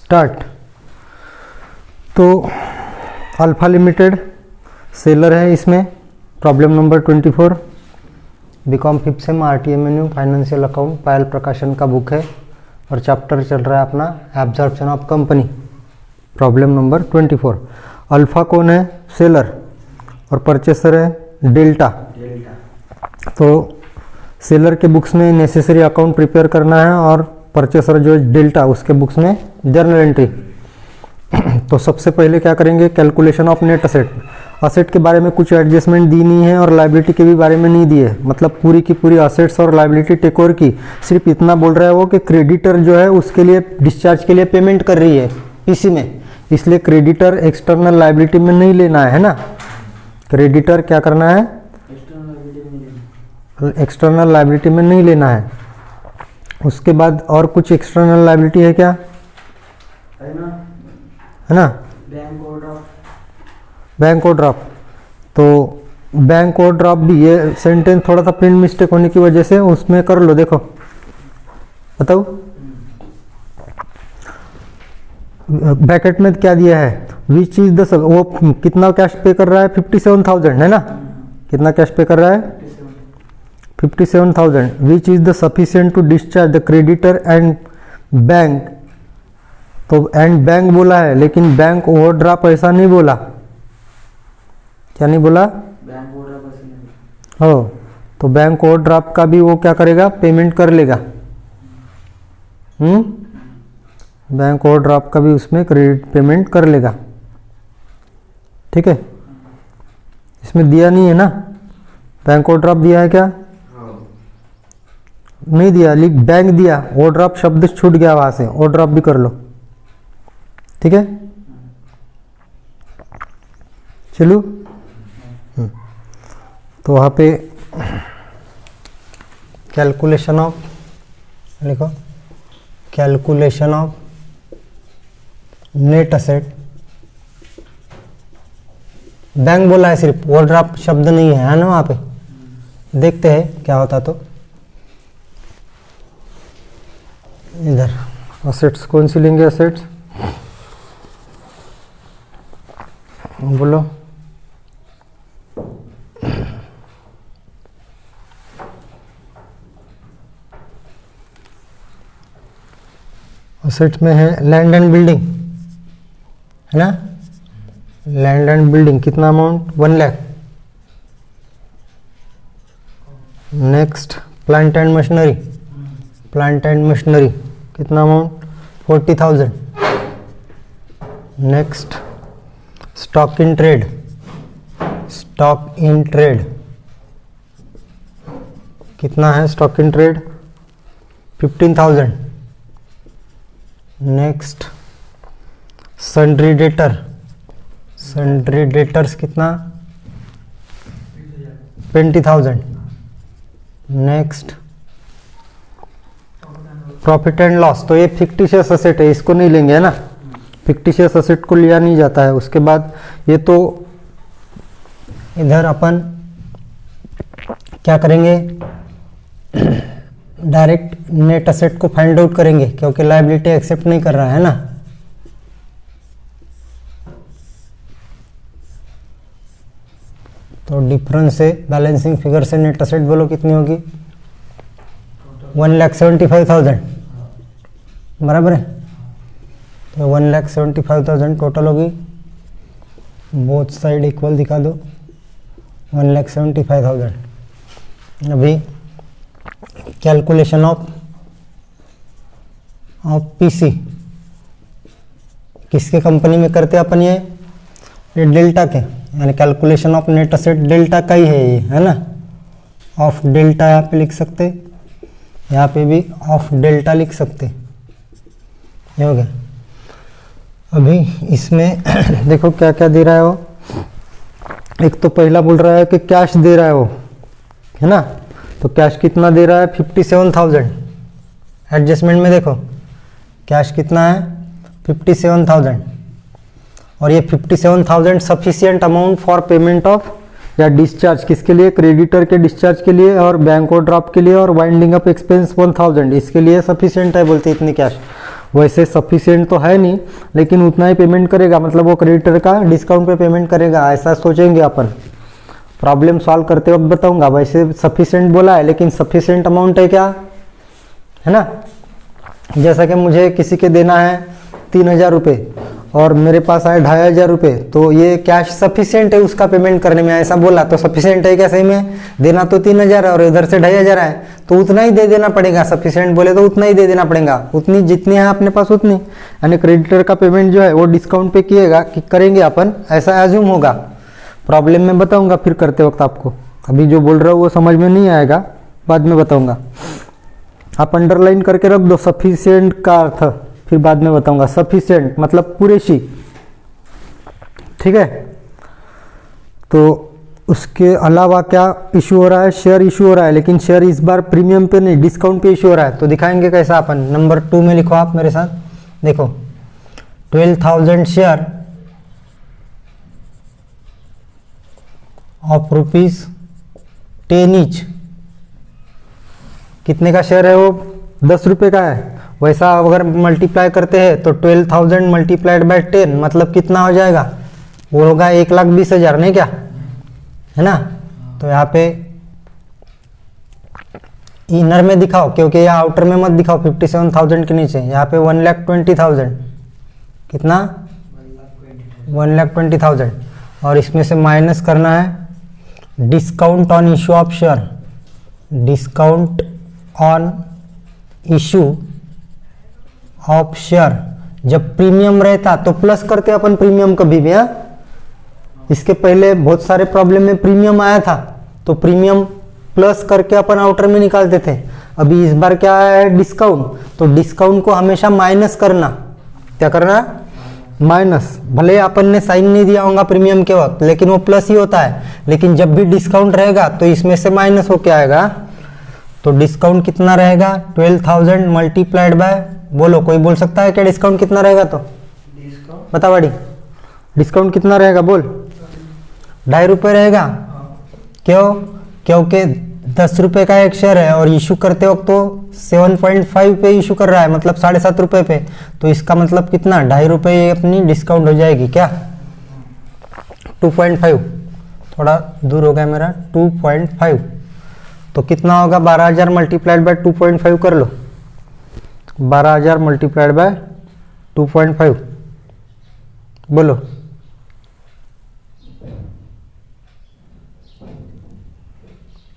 Start. तो alpha limited seller है इसमें। Problem number 24 BCom 5th sem RTMNU financial account Payal Prakashan का बुक है और चैप्टर चल रहा है अपना absorption of company. Problem number 24। Alpha कौन है? सेलर और परचेसर है डेल्टा। तो सेलर के बुक्स में नेसेसरी अकाउंट प्रिपेयर करना है और परचेसर जो है डेल्टा उसके बुक्स में जर्नल एंट्री। तो सबसे पहले क्या करेंगे? Calculation of net asset. Asset के बारे में कुछ एडजस्टमेंट दी नहीं है और लाइबिलिटी के भी बारे में नहीं दी है, मतलब पूरी की पूरी असेट्स और लाइबिलिटी टेक ओवर की। सिर्फ इतना बोल रहा है वो कि क्रेडिटर जो है उसके लिए डिस्चार्ज के लिए पेमेंट कर रही है पीसी में, इसलिए क्रेडिटर एक्सटर्नल लाइबिलिटी में नहीं लेना है ना। क्रेडिटर क्या करना है? एक्सटर्नल लाइबिलिटी में नहीं लेना है। उसके बाद और कुछ एक्सटर्नल लाइबिलिटी है क्या? है ना, बैंक ओवरड्राफ्ट। तो बैंक ओवरड्राफ्ट भी, ये सेंटेंस थोड़ा सा प्रिंट मिस्टेक होने की वजह से उसमें कर लो। देखो बताओ ब्रैकेट में क्या दिया है? विच इज द, वो कितना कैश पे कर रहा है? 57,000 है ना। कितना कैश पे कर रहा है? 57,000। Which is the sufficient to discharge the creditor and bank. तो एंड बैंक बोला है लेकिन बैंक ओवरड्राफ्ट ऐसा नहीं बोला। क्या नहीं बोला? बैंक ओवरड्राफ्ट हो, तो बैंक ओवरड्राफ्ट का भी वो क्या करेगा? पेमेंट कर लेगा। बैंक ओवरड्राफ्ट का भी उसमें क्रेडिट पेमेंट कर लेगा। ठीक है, इसमें दिया नहीं है ना बैंक ओवरड्राफ्ट। दिया है क्या? नहीं दिया, लिख बैंक दिया, ओवरड्राफ्ट शब्द छूट गया वहां से, ओवरड्राफ्ट भी कर लो। ठीक है, चलो। तो वहाँ पे कैलकुलेशन ऑफ, लिखो calculation of net asset. Bank बोला है सिर्फ, ओवरड्राफ्ट शब्द नहीं है ना वहाँ पे। देखते हैं क्या होता। तो इधर असेट्स कौन सी लेंगे? असेट्स बोलो। असेट्स में है लैंड एंड बिल्डिंग, है ना। लैंड एंड बिल्डिंग कितना amount? 1 lakh. Next plant and machinery. Plant and machinery कितना amount? 40,000। Next stock in trade. Stock in trade कितना है? Stock in trade 15,000। Next sundry debtor. Sundry debtors कितना? 20,000। Next profit and loss. तो ये fictitious asset है, इसको नहीं लेंगे, है ना। फिक्टिशियस असेट को लिया नहीं जाता है। उसके बाद ये तो इधर अपन क्या करेंगे? डायरेक्ट नेट असेट को फाइंड आउट करेंगे क्योंकि लायबिलिटी एक्सेप्ट नहीं कर रहा है ना। तो डिफरेंस से बैलेंसिंग फिगर से नेट असेट बोलो कितनी होगी? 1,75,000 बराबर है। तो 1,75,000 टोटल होगी। बोथ साइड इक्वल दिखा दो। 1,75,000। अभी कैलकुलेशन ऑफ पीसी किसके कंपनी में करते अपन? ये डेल्टा के, यानी calculation of net asset delta का ही है ये, है ना। ऑफ डेल्टा यहाँ पे लिख सकते, यहाँ पे भी ऑफ डेल्टा लिख सकते। ये हो गया। अभी इसमें देखो क्या क्या दे रहा है वो। एक तो पहला बोल रहा है कि कैश दे रहा है वो, है ना। तो कैश कितना दे रहा है? 57,000। एडजस्टमेंट में देखो कैश कितना है? 57,000। और ये 57,000 sufficient amount for payment of या डिस्चार्ज किसके लिए? क्रेडिटर के डिस्चार्ज के लिए और बैंक ओवरड्राफ्ट के लिए और वाइंडिंग अप एक्सपेंस 1,000 इसके लिए सफिशिएंट है बोलते इतनी कैश। वैसे सफिशिएंट तो है नहीं, लेकिन उतना ही पेमेंट करेगा, मतलब वो क्रेडिटर का डिस्काउंट पे पेमेंट करेगा, ऐसा सोचेंगे अपन। प्रॉब्लम सॉल्व करते वक्त बताऊंगा। वैसे सफिशिएंट बोला है, लेकिन सफिशिएंट अमाउंट है क्या, है ना। जैसा कि मुझे किसी के देना है 3,000 रुपये और मेरे पास आए 2,500 रुपये, तो ये कैश सफिशिएंट है उसका पेमेंट करने में, ऐसा बोला तो सफिशिएंट है क्या सही में? देना तो 3,000 है और इधर से 2,500 है, तो उतना ही दे देना पड़ेगा। सफिशिएंट बोले तो उतना ही दे देना पड़ेगा, उतनी जितनी है अपने पास उतनी। यानी क्रेडिटर का पेमेंट जो है वो डिस्काउंट पे किएगा कि करेंगे अपन, ऐसा एज्यूम होगा। प्रॉब्लम में बताऊंगा फिर करते वक्त आपको, अभी जो बोल रहा हूँ वो समझ में नहीं आएगा, बाद में बताऊंगा। आप अंडरलाइन करके रख दो सफिशिएंट का अर्थ, फिर बाद में बताऊंगा। सफिशिएंट मतलब पूरेशी, ठीक है। तो उसके अलावा क्या इशू हो रहा है? शेयर इशू हो रहा है, लेकिन शेयर इस बार प्रीमियम पे नहीं, डिस्काउंट पे इशू हो रहा है। तो दिखाएंगे कैसा अपन। नंबर 2 में लिखो आप मेरे साथ, देखो 12,000 शेयर ऑफ ₹10 ईच। कितने का शेयर है वो? 10 रुपये का है। वैसा अगर मल्टीप्लाई करते हैं तो 12,000 मल्टीप्लाइड बाय 10 मतलब कितना हो जाएगा? वो होगा 1,20,000, नहीं क्या, है ना। तो यहाँ पे इनर में दिखाओ, क्योंकि यहाँ आउटर में मत दिखाओ 57,000 के नीचे। यहाँ पे 1,20,000, कितना? 1,20,000। और इसमें से माइनस करना है discount on issue of share, discount on issue of share. जब प्रीमियम रहता तो प्लस करते अपन प्रीमियम कभी भी, हाँ। इसके पहले बहुत सारे प्रॉब्लम में प्रीमियम आया था, तो प्रीमियम प्लस करके अपन आउटर में निकालते थे। अभी इस बार क्या है? डिस्काउंट। तो डिस्काउंट को हमेशा माइनस करना। क्या करना? माइनस। भले अपन ने साइन नहीं दिया होगा प्रीमियम के वक्त, लेकिन वो प्लस ही होता है। लेकिन जब भी डिस्काउंट रहेगा तो इसमें से माइनस होके आएगा। तो डिस्काउंट कितना रहेगा? 12,000 मल्टीप्लाइड बाय, बोलो कोई बोल सकता है क्या डिस्काउंट कितना रहेगा? तो बता बड़ी, डिस्काउंट कितना रहेगा बोल? 2.5 रुपये रहेगा। क्यों? क्योंकि 10 रुपये का एक शेयर है और इशू करते वक्त तो 7.5 पे इशू कर रहा है, मतलब 7.5 रुपये पे। तो इसका मतलब कितना? 2.5 रुपये अपनी डिस्काउंट हो जाएगी क्या? 2.5, थोड़ा दूर हो गया मेरा, 2.5। तो कितना होगा? 12,000 मल्टीप्लाइड बाय 2.5 कर लो। 12,000 मल्टीप्लाइड बाय 2.5, बोलो।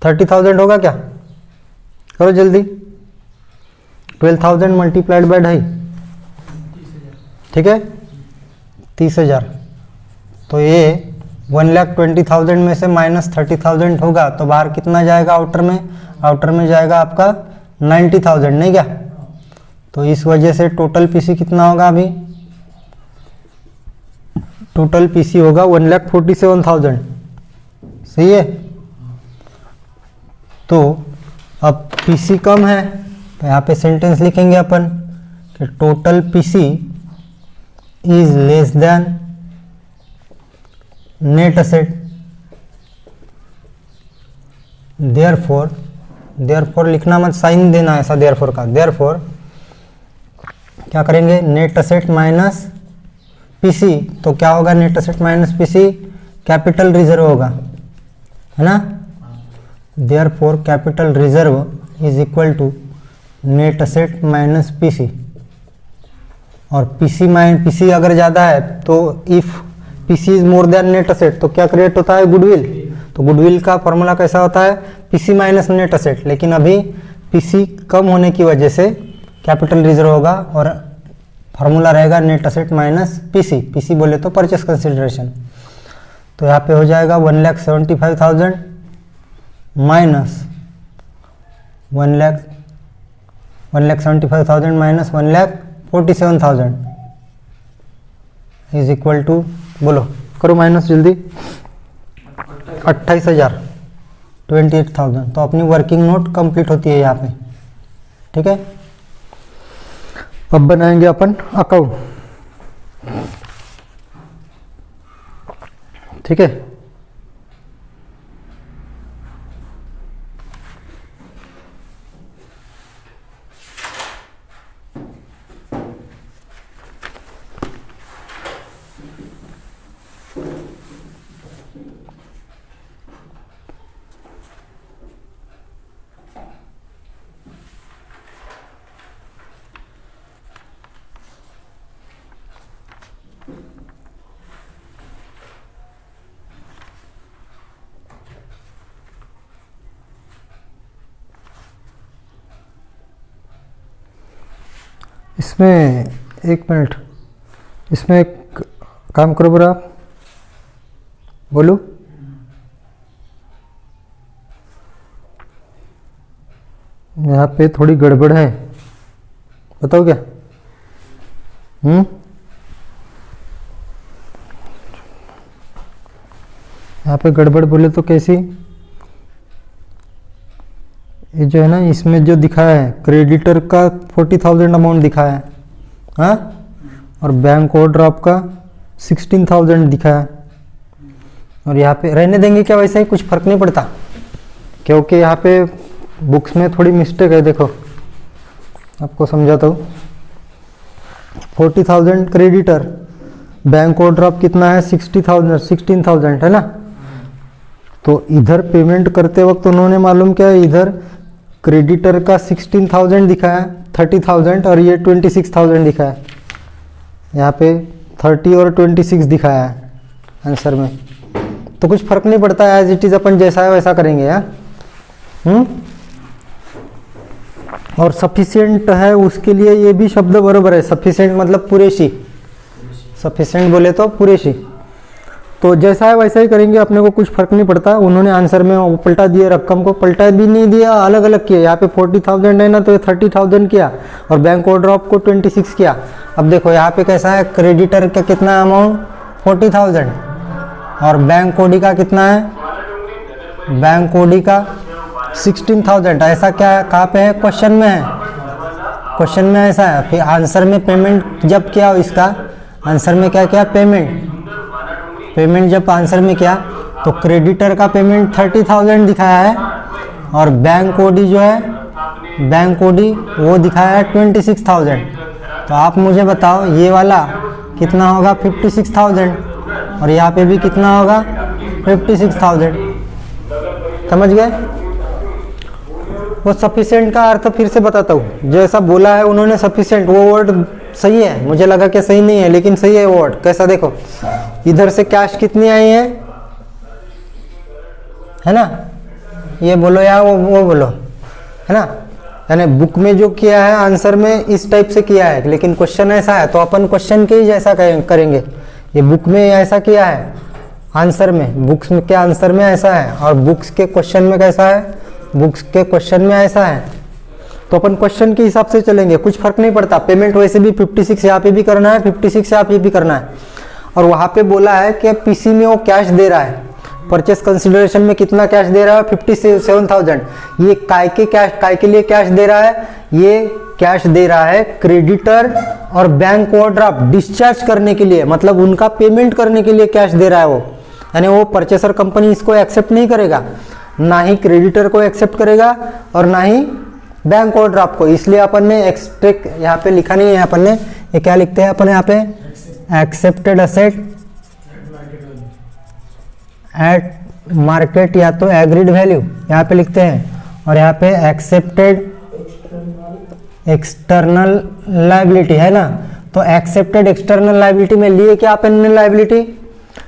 $30,000 होगा क्या? करो जल्दी। 12,000 मल्टीप्लाइड बाय 2.5, ठीक है, 30,000। तो ये 1,20,000 में से माइनस 30,000 होगा, तो बाहर कितना जाएगा आउटर में? आउटर में जाएगा आपका 90,000, नहीं क्या। तो इस वजह से टोटल पीसी कितना होगा? अभी टोटल पीसी होगा 1,47,000, सही है। तो अब पीसी कम है, तो यहाँ पे सेंटेंस लिखेंगे अपन कि total PC is less than net asset. Therefore लिखना मत, साइन देना ऐसा देयरफॉर का। देयरफॉर क्या करेंगे? Net asset minus PC. तो क्या होगा net asset minus PC? Capital reserve होगा, है ना। Therefore capital reserve is equal to net asset minus PC. और पीसी अगर ज़्यादा है तो if PC is more than net asset तो क्या क्रिएट होता है? गुडविल। तो गुडविल का फॉर्मूला कैसा होता है? PC minus net asset. लेकिन अभी पीसी कम होने की वजह से कैपिटल रिजर्व होगा और फार्मूला रहेगा net asset minus PC. PC बोले तो परचेस कंसिडरेशन। तो यहाँ पे हो जाएगा 1,75,000 minus 1,75,000 minus 1,47,000 is equal to, बोलो करो माइनस जल्दी, 28,000, 28,000। तो अपनी वर्किंग नोट कंप्लीट होती है यहाँ पे, ठीक है। अब बनाएंगे अपन अकाउंट, ठीक है। इसमें एक मिनट, इसमें एक काम करो बरा, बोलो। यहाँ पे थोड़ी गड़बड़ है, बताओ क्या? यहाँ पे गड़बड़ बोले तो कैसी? ये जो है ना, इसमें जो दिखाया है क्रेडिटर का 40,000 अमाउंट दिखाया है, हाँ, और बैंक ओवरड्राफ्ट का 16,000 दिखाया है। और यहाँ पे रहने देंगे क्या, वैसे ही कुछ फर्क नहीं पड़ता, क्योंकि यहाँ पे बुक्स में थोड़ी मिस्टेक है। देखो आपको समझाता हूँ। 40,000 क्रेडिटर, बैंक ओवरड्राफ्ट कितना है 16,000 है ना। तो इधर पेमेंट करते वक्त उन्होंने मालूम क्या है, इधर क्रेडिटर का 16,000 दिखाया, 30,000 और ये 26,000 दिखाया। यहाँ पे 30 और 26 दिखाया है आंसर में। तो कुछ फर्क नहीं पड़ता, एज इट इज अपन जैसा है वैसा करेंगे यार। और सफिशिएंट है उसके लिए ये भी शब्द बरोबर है। सफिशिएंट मतलब पुरेशी, सफिशिएंट बोले तो पुरेशी। तो जैसा है वैसा ही करेंगे, अपने को कुछ फर्क नहीं पड़ता। उन्होंने आंसर में पलटा दिए, रकम को पलटा भी नहीं दिया, अलग अलग किया। यहाँ पे 40,000 है ना, तो 30,000 किया और बैंक ओवरड्राफ्ट को 26 किया। अब देखो यहाँ पे कैसा है, क्रेडिटर का कितना अमाउंट 40,000 और बैंक ओडी का कितना है, बैंक ओडी का 16,000। ऐसा क्या कहाँ पे है, क्वेश्चन में है, क्वेश्चन में ऐसा है। फिर आंसर में पेमेंट जब किया इसका, आंसर में क्या किया, पेमेंट जब आंसर में किया तो क्रेडिटर का पेमेंट 30,000 दिखाया है और बैंक ओडी जो है, बैंक ओडी वो दिखाया है 26,000। तो आप मुझे बताओ ये वाला कितना होगा, 56,000, और यहाँ पे भी कितना होगा 56,000। समझ गए? वो सफिशिएंट का अर्थ फिर से बताता हूँ। जैसा बोला है उन्होंने सफिशिएंट, वो वर्ड सही है, मुझे लगा कि सही नहीं है लेकिन सही है वो वर्ड। कैसा देखो, इधर से कैश कितनी आई है ना, ये बोलो या वो बोलो, है ना। यानी बुक में जो किया है आंसर में इस टाइप से किया है, लेकिन क्वेश्चन ऐसा है तो अपन क्वेश्चन के ही जैसा करेंगे। ये बुक में ऐसा किया है आंसर में, बुक्स के आंसर में ऐसा है और बुक्स के क्वेश्चन में कैसा है, बुक्स के क्वेश्चन में ऐसा है। तो अपन क्वेश्चन के हिसाब से चलेंगे, कुछ फर्क नहीं पड़ता। पेमेंट वैसे भी 56 यहाँ पे भी करना है, 56 यहाँ पे भी करना है। और वहाँ पे बोला है कि पीसी में वो कैश दे रहा है, परचेस कंसिडरेशन में कितना कैश दे रहा है, 57,000। ये काय के लिए कैश दे रहा है, ये कैश दे रहा है क्रेडिटर और बैंक ओवरड्राफ्ट डिस्चार्ज करने के लिए, मतलब उनका पेमेंट करने के लिए कैश दे रहा है वो। यानी वो परचेसर कंपनी इसको एक्सेप्ट नहीं करेगा, ना ही क्रेडिटर को एक्सेप्ट करेगा और ना ही बैंक ओवरड्राफ्ट को। इसलिए अपन ने एक्सट्रैक्ट यहाँ पे लिखा नहीं है, अपन ने ये क्या लिखते हैं अपन यहाँ पे, एक्सेप्टेड असेट एट मार्केट या तो एग्रीड वैल्यू यहाँ पे लिखते हैं, और यहाँ पे एक्सेप्टेड एक्सटर्नल लायबिलिटी है ना। तो एक्सेप्टेड एक्सटर्नल लायबिलिटी में लिए क्या अपन ने लायबिलिटी,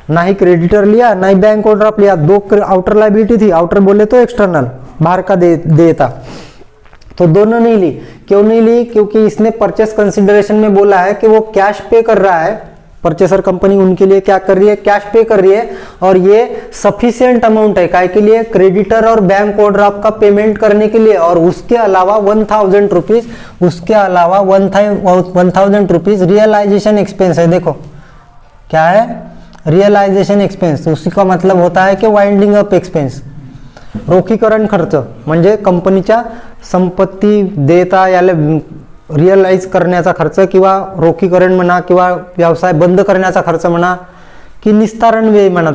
ना ही क्रेडिटर लिया ना ही बैंक ओवरड्राफ्ट लिया, दो आउटर लायबिलिटी थी। आउटर बोले तो एक्सटर्नल, बाहर का देता, तो दोनों नहीं ली। क्यों नहीं ली, क्योंकि इसने परचेस कंसिडरेशन में बोला है कि वो कैश पे कर रहा है, परचेसर कंपनी उनके लिए क्या कर रही है, कैश पे कर रही है। और ये सफिशिएंट अमाउंट है काय के लिए, क्रेडिटर और बैंक ओवरड्राफ्ट का पेमेंट करने के लिए। और उसके अलावा 1,000 रुपीज, उसके अलावा 1,000 रुपीज रियलाइजेशन एक्सपेंस है। देखो क्या है, रियलाइजेशन एक्सपेंस, उसी का मतलब होता है कि वाइंडिंग अप एक्सपेंस, रोखीकरण खर्च, म्हणजे कंपनीच्या संपत्ती देता याला रिअलाइज करण्याचा खर्च किंवा रोखीकरण म्हणा किंवा व्यवसाय बंद करण्याचा खर्च म्हणा की निस्तारण व्यय म्हणा,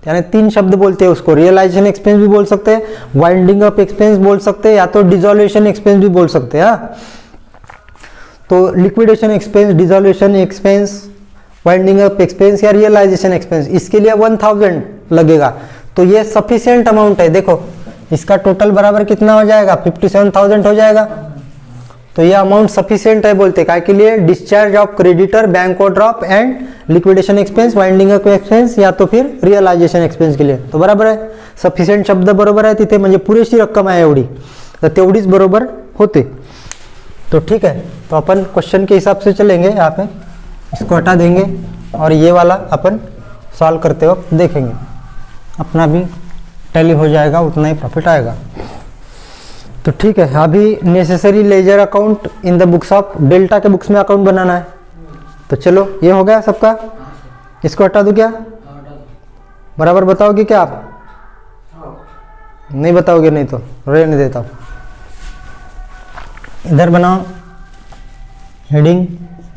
त्याने 3 शब्द बोलते हैं उसको। रियलाइजेशन एक्सपेंस भी बोल सकते हैं, वाइंडिंग अप एक्सपेंस बोल सकते हैं, या तो डिसॉल्यूशन एक्सपेंस भी बोल सकते हैं। तो liquidation expense, dissolution expense, winding up expense या रियलाइजेशन एक्सपेंस, इसके लिए 1,000 लगेगा। तो ये सफिशिएंट अमाउंट है। देखो इसका टोटल बराबर कितना हो जाएगा, 57,000 हो जाएगा। तो ये अमाउंट सफिशिएंट है बोलते काय के लिए, discharge of creditor, bank overdraft and liquidation expense, winding up expense या तो फिर रिअलायझेशन एक्सपेंस केले. तो बरोबर आहे. सफिशियंट शब्द बरोबर आहे तिथे, म्हणजे पुरेशी रक्कम आहे एवढी, तर तेवढीच बरोबर होते. तो ठीक है, तो अपन क्वेश्चन के हिसाब से चलेंगे. यहाँ पे इसको हटा देंगे और ये वाला अपन सॉल्व करते वक्त देखेंगे. अपना भी टैली हो जाएगा, उतना ही प्रॉफिट आएगा. तो ठीक है, अभी necessary ledger account in the books of delta के बुक्स में अकाउंट बनाना है. तो चलो ये हो गया सबका. इसको हटा दूं क्या? बराबर बताओगे क्या आप? नहीं बताओगे, नहीं तो रहने देता हूँ. इधर बनाओ heading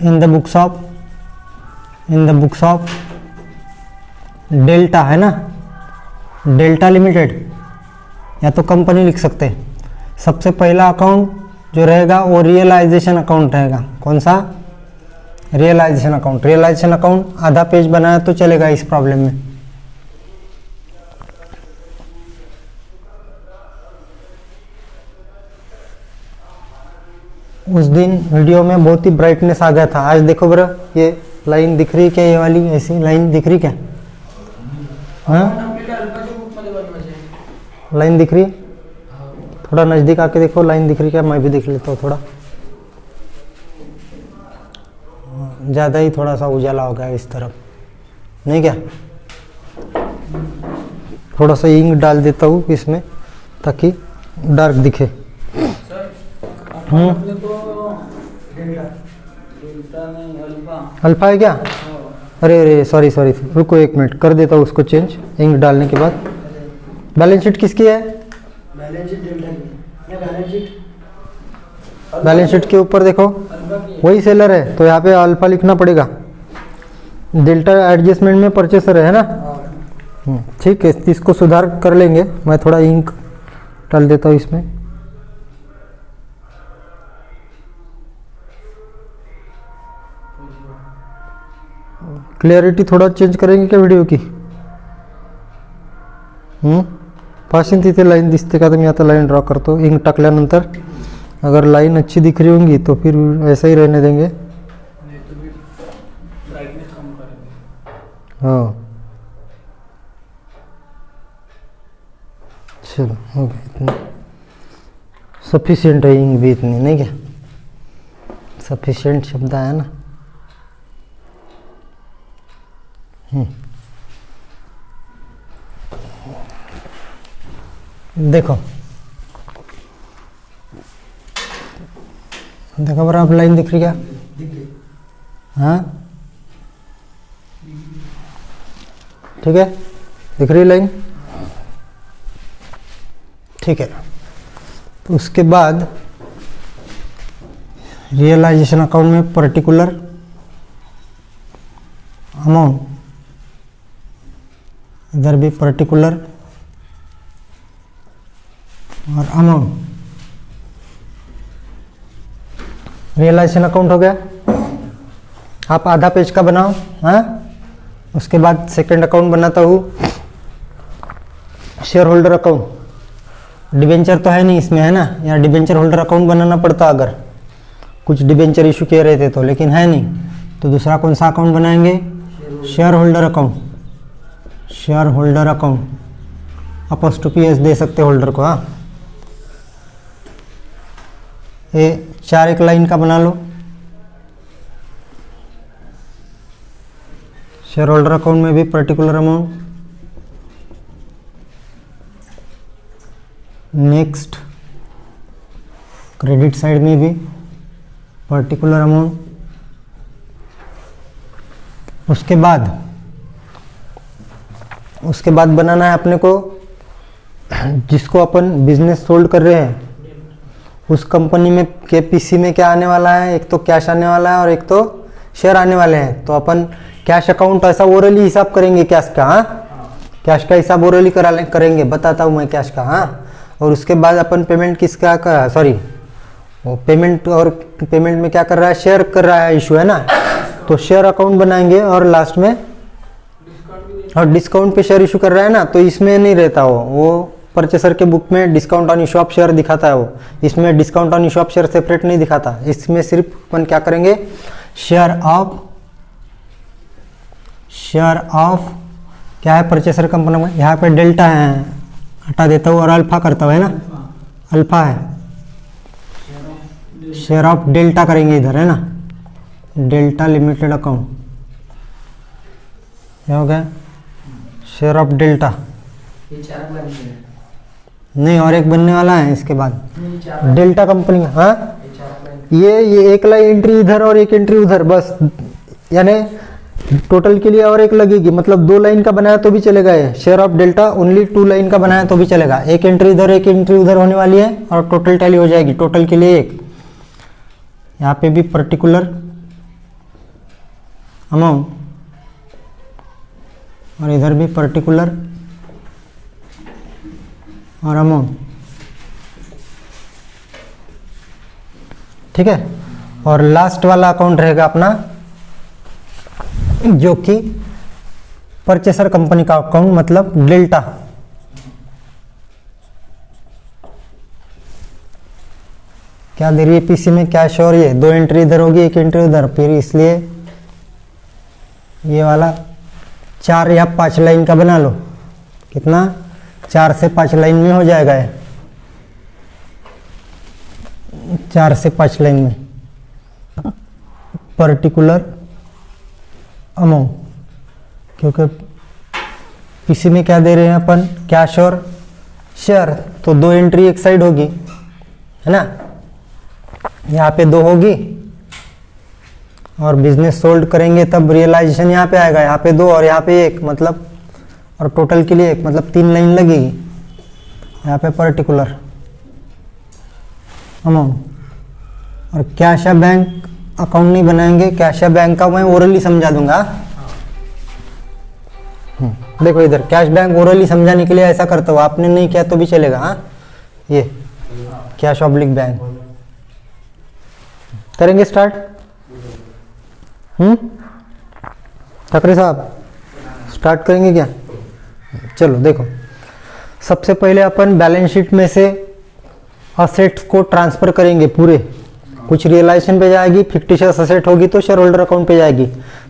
in the books of delta, है ना, डेल्टा लिमिटेड या तो कंपनी लिख सकते हैं. सबसे पहला अकाउंट जो रहेगा वो रियलाइजेशन अकाउंट रहेगा. कौन सा? Realisation account. रियलाइजेशन अकाउंट आधा पेज बनाया तो चलेगा इस प्रॉब्लम में. उस दिन वीडियो में बहुत ही ब्राइटनेस आ गया था. आज देखो बरा, ये लाइन दिख रही क्या? ये वाली ऐसी लाइन दिख रही क्या? हाँ, लाइन दिख रही? थोड़ा नज़दीक आके देखो, लाइन दिख रही क्या? मैं भी देख लेता हूँ थोड़ा. ज़्यादा ही थोड़ा सा उजाला हो गया इस तरफ, नहीं क्या? थोड़ा सा इंक डाल देता हूँ इसमें ताकि डार्क दिखे. अल्फा है क्या? अरे सॉरी, रुको एक मिनट, कर देता हूँ उसको चेंज इंक डालने के बाद. बैलेंस शीट किसकी है? बैलेंस शीट के ऊपर देखो, वही सेलर है, तो यहाँ पे अल्फा लिखना पड़ेगा. डेल्टा एडजस्टमेंट में परचेसर है ना. ठीक है, इसको सुधार कर लेंगे. मैं थोड़ा इंक डाल देता हूँ इसमें. क्लियरिटी थोड़ा चेंज करेंगे क्या वीडिओ की? पाशीन तिथे लाईन दिसते का? तर मी आता लाईन ड्रॉ करतो. इंक टाकल्यानंतर अगर लाइन अच्छी दिख रही होंगी तो फिर ऐसा ही रहने देंगे. हाँ चलो, हो गया इतना सफिशिएंट है. इंक भी इतनी नहीं क्या? सफिशिएंट शब्द आया ना. देखो बराबर लाइन दिख रही क्या? हाँ ठीक है, दिख रही लाइन. ठीक है, तो उसके बाद रियलाइजेशन अकाउंट में पर्टिकुलर अमाउंट, इधर भी पर्टिकुलर और अमाउंट. रियलाइजेशन अकाउंट हो गया. आप आधा पेज का बनाओ. हाँ, उसके बाद सेकंड अकाउंट बनाता हूँ, शेयर होल्डर अकाउंट. डिबेंचर तो है नहीं इसमें, है ना, या डिबेंचर होल्डर अकाउंट बनाना पड़ता अगर कुछ डिबेंचर इशू किए रहते तो, लेकिन है नहीं. तो दूसरा कौन सा अकाउंट बनाएंगे? Share holder account. Share holder account apostrophe s दे सकते होल्डर को. हाँ, ये 4 एक लाइन का बना लो. शेयर होल्डर अकाउंट में भी particular amount. Next credit side में भी पर्टिकुलर अमाउंट. उसके बाद बनाना है अपने को, जिसको अपन बिजनेस होल्ड कर रहे हैं उस कंपनी में केपीसी में क्या आने वाला है? एक तो कैश आने वाला है और एक तो शेयर आने वाले हैं. तो अपन कैश अकाउंट ऐसा ओरली हिसाब करेंगे कैश का. हाँ, कैश का हिसाब ओरली करेंगे, बताता हूँ मैं कैश का. हाँ, और उसके बाद अपन पेमेंट किसका कर, सॉरी वो पेमेंट, और पेमेंट में क्या कर रहा है? शेयर कर रहा है, इशू है ना. तो शेयर अकाउंट बनाएंगे और लास्ट में और डिस्काउंट पे शेयर इशू कर रहा है ना, तो इसमें नहीं रहता वो परचेसर के बुक में discount on issue of share दिखाता है वो. इसमें discount on issue of share separate नहीं दिखाता. इसमें सिर्फ अपन क्या करेंगे? शेयर ऑफ शेयर ऑफ, क्या है परचेसर कंपनी में, यहाँ पे डेल्टा है, हटा देता हूँ और अल्फा करता हूँ, है ना, अल्फा है, शेयर ऑफ डेल्टा करेंगे इधर, है ना, डेल्टा लिमिटेड अकाउंट, क्या हो गया, शेयर ऑफ डेल्टा, नहीं और एक बनने वाला है इसके बाद, डेल्टा कंपनी, हाँ ये एक लाइन एंट्री इधर और एक एंट्री उधर, बस यानी टोटल के लिए और एक लगेगी, मतलब 2 लाइन का बनाया तो भी चलेगा, ये share of delta only 2 line का बनाया तो भी चलेगा, एक एंट्री इधर एक एंट्री उधर होने वाली है और टोटल टैली हो जाएगी, टोटल के लिए एक, यहाँ पे भी पर्टिकुलर अमाउंट और इधर भी पर्टिकुलर और अमाउंट, ठीक है। और लास्ट वाला अकाउंट रहेगा अपना जो कि परचेसर कंपनी का अकाउंट, मतलब डेल्टा, क्या दे रही है पीसी में, कैश और ये 2 एंट्री इधर होगी एक एंट्री उधर, फिर इसलिए ये वाला 4 या 5 लाइन का बना लो, कितना 4 से 5 लाइन में हो जाएगा ये, 4 से 5 लाइन में, पर्टिकुलर अमाउंट, क्योंकि पीसी में क्या दे रहे हैं अपन, कैश और शेयर, तो 2 एंट्री एक साइड होगी, है ना, यहाँ पे 2 होगी और बिजनेस सोल्ड करेंगे तब रियलाइजेशन यहाँ पे आएगा, यहाँ पे 2 और यहाँ पे 1, मतलब और टोटल के लिए 1, मतलब 3 लाइन लगेगी, यहाँ पे पर्टिकुलर अमाउंट। और कैश या बैंक अकाउंट नहीं बनाएंगे, कैश या बैंक का मैं ओरली समझा दूंगा, देखो इधर कैश बैंक ओरली समझाने के लिए ऐसा करता हूँ, आपने नहीं किया तो भी चलेगा, हाँ ये कैश ऑब्लिक बैंक करेंगे स्टार्ट। ठाकरे साहब स्टार्ट करेंगे क्या, चलो देखो, सबसे पहले अपन बैलेंस शीट में से असेट्स को ट्रांसफर करेंगे पूरे, कुछ रियलाइजेशन पे जाएगी, फिक्टिशियस असेट होगी तो शेयर होल्डर अकाउंट पे जाएगी,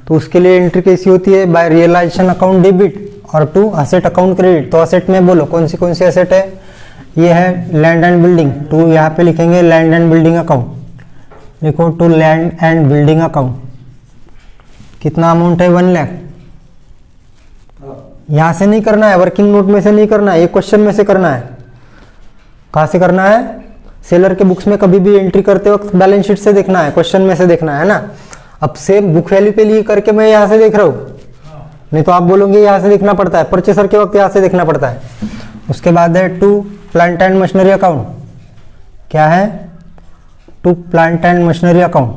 तो उसके लिए एंट्री कैसी होती है, बाय रियलाइजेशन अकाउंट डेबिट और टू असेट अकाउंट क्रेडिट। तो असेट में बोलो कौन सी असेट है, ये है लैंड एंड बिल्डिंग, टू यहाँ पे लिखेंगे लैंड एंड बिल्डिंग अकाउंट, लिखो to land and building account, कितना अमाउंट है 1 लाख, यहाँ से नहीं करना है, वर्किंग नोट में से नहीं करना है, ये क्वेश्चन में से करना है। कहाँ से करना है, सेलर के बुक्स में कभी भी एंट्री करते वक्त बैलेंस शीट से देखना है, क्वेश्चन में से देखना है ना। अब सेम बुक वैल्यू पे लिए करके मैं यहाँ से देख रहा हूँ, नहीं तो आप बोलोगे यहाँ से देखना पड़ता है, परचेसर के वक्त यहाँ से देखना पड़ता है। उसके बाद है to plant and machinery account, क्या है to plant and machinery account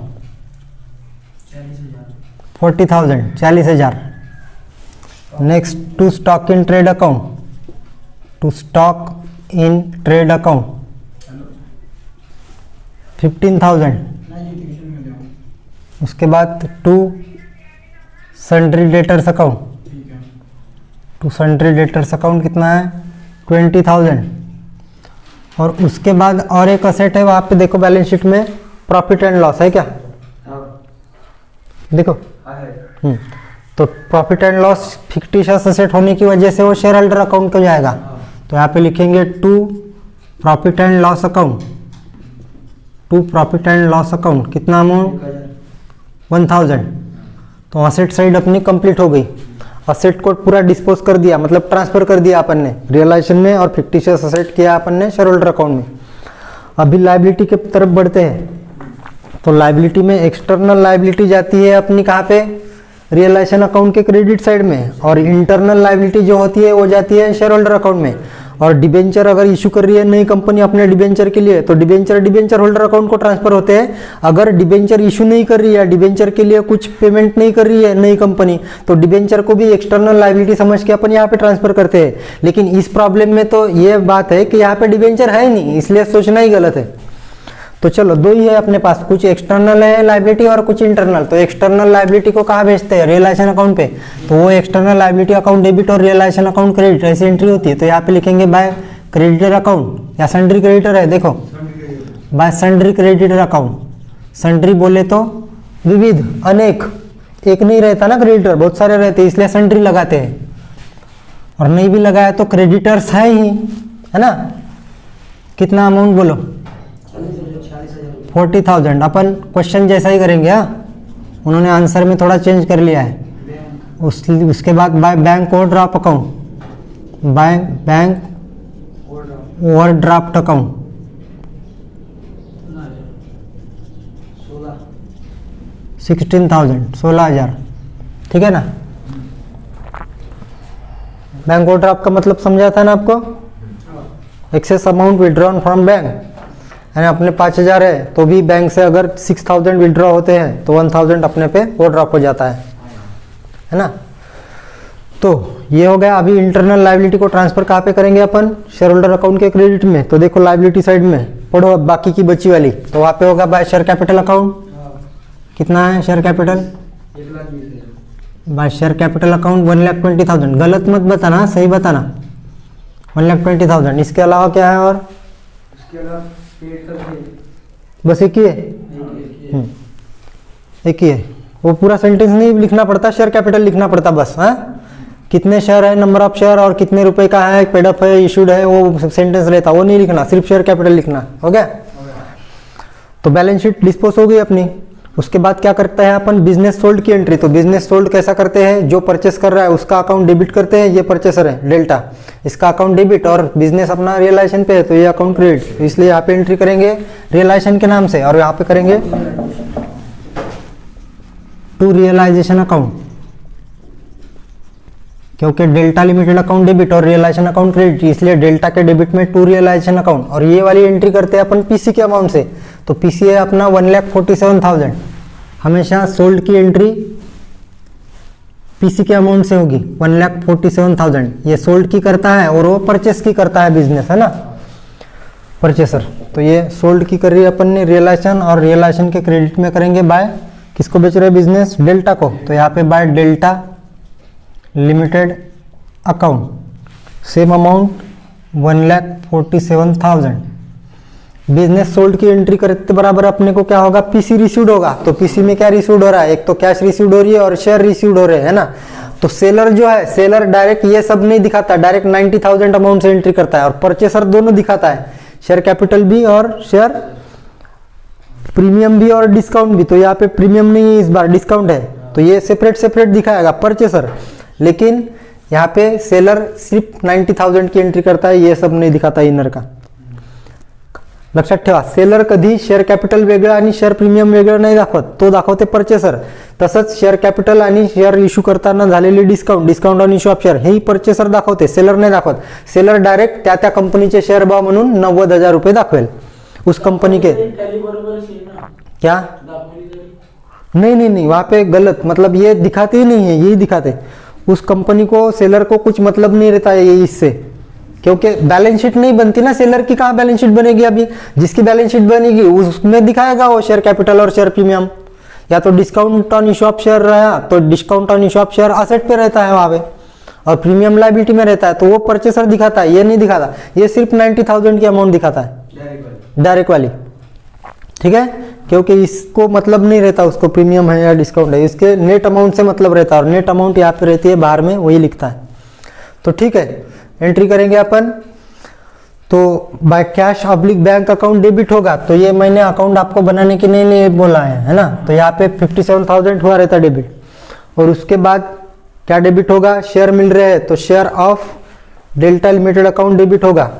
40,000 40,000। Next to stock in trade account, to stock in trade account 15,000। उसके बाद to sundry debtors account, to sundry debtors account कितना है 20,000। और उसके बाद और एक असेट है वहाँ पे देखो बैलेंस शीट में प्रॉफिट एंड लॉस है क्या, देखो तो profit and loss fictitious asset होने की वजह से वो शेयर होल्डर अकाउंट को जाएगा, तो यहाँ पे लिखेंगे to profit and loss account, to profit and loss account कितना अमाउंट 1,000। तो असेट साइड अपनी कंप्लीट हो गई, असेट को पूरा डिस्पोज कर दिया, मतलब ट्रांसफर कर दिया अपन ने रियलाइजेशन में, और फिक्टिशियस असेट किया अपन ने शेयर होल्डर अकाउंट में। अभी लायबिलिटी के तरफ बढ़ते हैं, तो लायबिलिटी में एक्सटर्नल लायबिलिटी जाती है अपनी कहाँ पे, रियलाइजेशन अकाउंट के क्रेडिट साइड में, और इंटरनल लायबिलिटी जो होती है वो जाती है शेयर होल्डर अकाउंट में। और डिबेंचर अगर इशू कर रही है नई कंपनी अपने डिबेंचर के लिए, तो डिबेंचर होल्डर अकाउंट को ट्रांसफर होते हैं। अगर डिबेंचर इशू नहीं कर रही है, डिबेंचर के लिए कुछ पेमेंट नहीं कर रही है नई कंपनी, तो डिबेंचर को भी एक्सटर्नल लायबिलिटी समझ के अपन यहाँ पे ट्रांसफर करते हैं। लेकिन इस प्रॉब्लम में तो ये बात है कि यहाँ पे डिबेंचर है ही नहीं, इसलिए सोचना ही गलत है। तो चलो दो ही है अपने पास, कुछ एक्सटर्नल है लायबिलिटी और कुछ इंटरनल। तो एक्सटर्नल लायबिलिटी को कहाँ भेजते हैं, रियलाइजेशन अकाउंट पे, तो वो एक्सटर्नल लायबिलिटी अकाउंट डेबिट और रियलाइजेशन अकाउंट क्रेडिट ऐसी एंट्री होती है। तो यहाँ पे लिखेंगे बाय क्रेडिटर अकाउंट, या सन्ड्री क्रेडिटर है, देखो bye sundry creditor account. Sundry बोले तो विविध, अनेक, एक नहीं रहता ना क्रेडिटर, बहुत सारे रहते हैं, इसलिए सेंट्री लगाते हैं। और नहीं भी लगाया तो क्रेडिटर्स है ही, है ना। कितना अमाउंट बोलो? 40,000। अपन क्वेश्चन जैसा ही करेंगे। हाँ, उन्होंने आंसर में थोड़ा चेंज कर लिया है। उसके बाद by bank overdraft account, by bank overdraft account 16,000, 16,000, ठीक है ना। बैंक ओवरड्राफ्ट का मतलब समझा था ना आपको? Excess amount withdrawn from bank, यानी अपने 5,000 है तो भी बैंक से अगर 6,000 विड्रॉ होते हैं तो 1,000 अपने पे ओवरड्राफ्ट हो जाता है ना। तो ये हो गया। अभी इंटरनल लायबिलिटी को ट्रांसफर कहाँ पे करेंगे अपन? शेयर होल्डर अकाउंट के क्रेडिट में। तो देखो लायबिलिटी साइड में पढ़ो अब बाकी की बची वाली, तो वहाँ पे होगा बाय शेयर कैपिटल अकाउंट। कितना है share capital? 1,20,000। By share capital account 1,20,000। गलत मत बताना, सही बताना। 1,20,000। इसके अलावा क्या है? और इसके अलावा पेड का बस एक ही है? एक ही है। वो पूरा सेंटेंस नहीं लिखना पड़ता, शेयर कैपिटल लिखना पड़ता बस। हाँ, कितने शेयर है, नंबर ऑफ शेयर और कितने रुपए का है, पेड अप है, इशूड है, वो सेंटेंस रहता, वो नहीं लिखना, सिर्फ शेयर कैपिटल लिखना। हो गया? तो बैलेंस शीट डिस्पोज हो गई अपनी। उसके बाद क्या करता है अपन? बिजनेस सोल्ड की एंट्री। तो बिजनेस सोल्ड कैसा करते हैं? जो परचेस कर रहा है उसका अकाउंट डेबिट करते हैं, ये परचेसर है डेल्टा, इसका अकाउंट डेबिट, और बिजनेस अपना रियलाइजेशन पे है तो ये अकाउंट क्रेडिट। इसलिए यहाँ पे एंट्री करेंगे रियलाइजेशन के नाम से, और यहाँ पे करेंगे टू रियलाइजेशन अकाउंट, क्योंकि डेल्टा लिमिटेड अकाउंट डेबिट और रियलाइजेशन अकाउंट क्रेडिट, इसलिए डेल्टा के डेबिट में टू रियलाइजेशन अकाउंट। और ये वाली एंट्री करते हैं अपन पीसी के अमाउंट से। तो पीसी है अपना 1,47,000। हमेशा सोल्ड की एंट्री पीसी के अमाउंट से होगी, 1,47,000। ये सोल्ड की करता है और वो परचेस की करता है बिजनेस, है ना, परचेसर। तो ये सोल्ड की कर रही है अपन ने रियलाइजेशन, और रियलाइजेशन के क्रेडिट में करेंगे बाय, किसको बेच रहे हैं बिजनेस? डेल्टा को। तो यहाँ पे by delta limited account, same amount 1,47,000। Business sold की एंट्री करते बराबर अपने को क्या होगा? पीसी रिसीव्ड होगा। तो पीसी में क्या रिसीव्ड हो रहा है? एक तो कैश रिसीव्ड हो रही है और शेयर रिसीव्ड हो रहे हैं, है ना। तो सेलर जो है, सेलर डायरेक्ट ये सब नहीं दिखाता, डायरेक्ट 90,000 अमाउंट से एंट्री करता है, और परचेसर दोनों दिखाता है, शेयर कैपिटल भी और शेयर प्रीमियम भी और डिस्काउंट भी। तो यहाँ पे प्रीमियम नहीं है, इस बार डिस्काउंट है, तो ये सेपरेट सेपरेट दिखाएगा परचेसर। लेकिन यहाँ पे सेलर सिर्फ 90,000 की एंट्री करता है, ये सब नहीं दिखाता इनर का। लक्षात ठेवा, सेलर कधी शेअर कॅपिटल वेगळं आणि शेअर प्रीमियम वेगळं नाही दाखवत, तो दाखवते परचेसर. तसंच शेअर कॅपिटल आणि शेअर इश्यू करताना झालेले discount on issue of share हेही परचेसर दाखवते, सेलर नाही दाखवत. सेलर डायरेक्ट त्या कंपनीचे शेअर भाव म्हणून 90,000 रुपये दाखवेल उस कंपनी के. क्या नहीं वहाँ पे गलत, मतलब ये दिखाते ही नहीं है, यही दिखाते. उस कंपनी को सेलर को कुछ मतलब नहीं रहता है ये इससे, क्योंकि बैलेंस शीट नहीं बनती ना सेलर की. कहाँ बैलेंस शीट बनेगी? अभी जिसकी बैलेंस शीट बनेगी उसमें दिखाएगा वो शेयर कैपिटल और शेयर प्रीमियम, या तो discount on issue of share रहा तो discount on issue of share asset पे रहता है वहाँ पे, और प्रीमियम लायबिलिटी में रहता है तो वो परचेसर दिखाता है, ये नहीं दिखाता. ये सिर्फ 90,000 की अमाउंट दिखाता है डायरेक्ट वाली, ठीक है, क्योंकि इसको मतलब नहीं रहता उसको प्रीमियम है या डिस्काउंट है, इसके नेट अमाउंट से मतलब रहता है, और नेट अमाउंट यहाँ पे रहती है बाहर में, वही लिखता है. तो ठीक है, एंट्री करेंगे अपन. तो bye cash oblique bank account debit होगा, तो ये मैंने अकाउंट आपको बनाने के लिए बोला है ना. तो यहाँ पे 57,000 हुआ रहता डेबिट, और उसके बाद क्या डेबिट होगा? शेयर मिल रहे हैं तो share of delta limited account debit होगा.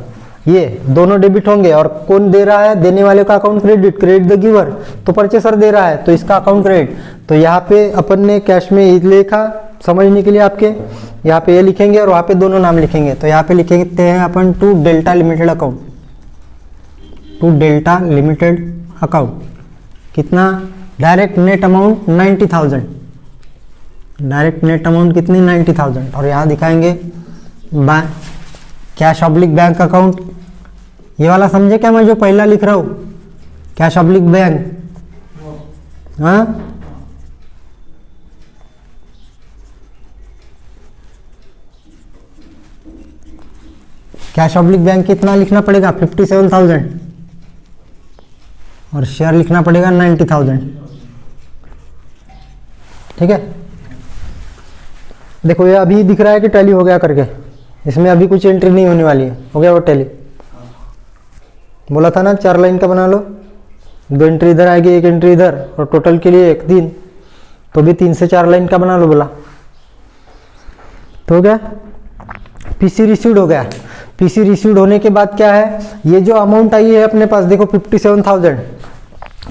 ये दोनों डेबिट होंगे, और कौन दे रहा है? देने वाले का अकाउंट क्रेडिट द गिवर, तो परचेसर दे रहा है तो इसका अकाउंट क्रेडिट. तो यहाँ पे अपन ने कैश में लिखा समझने के लिए, आपके यहाँ पे ये लिखेंगे और वहाँ पे दोनों नाम लिखेंगे. तो यहाँ पे लिखते हैं अपन to delta limited account, to delta limited account. कितना? Direct net amount 90,000, direct net amount कितनी? 90,000. और यहाँ दिखाएंगे by cash oblique bank account. ये वाला समझे क्या मैं जो पहला लिख रहा हूँ? कैश ऑब्लिक बैंक, हाँ, कैश ऑब्लिक बैंक कितना लिखना पड़ेगा? 57,000, और शेयर लिखना पड़ेगा 90,000, ठीक ठीक है। देखो ये अभी दिख रहा है कि टैली हो गया करके, इसमें अभी कुछ एंट्री नहीं होने वाली है, हो गया वो टैली। बोला था ना 4 लाइन का बना लो, 2 एंट्री इधर आएगी, 1 एंट्री इधर, और टोटल के लिए 1 3, तो भी 3 से 4 लाइन का बना लो बोला। तो हो गया, पीसी रिसीव्ड हो गया। पीसी रिसीव्ड होने के बाद क्या है, ये जो अमाउंट आई है अपने पास देखो 57,000,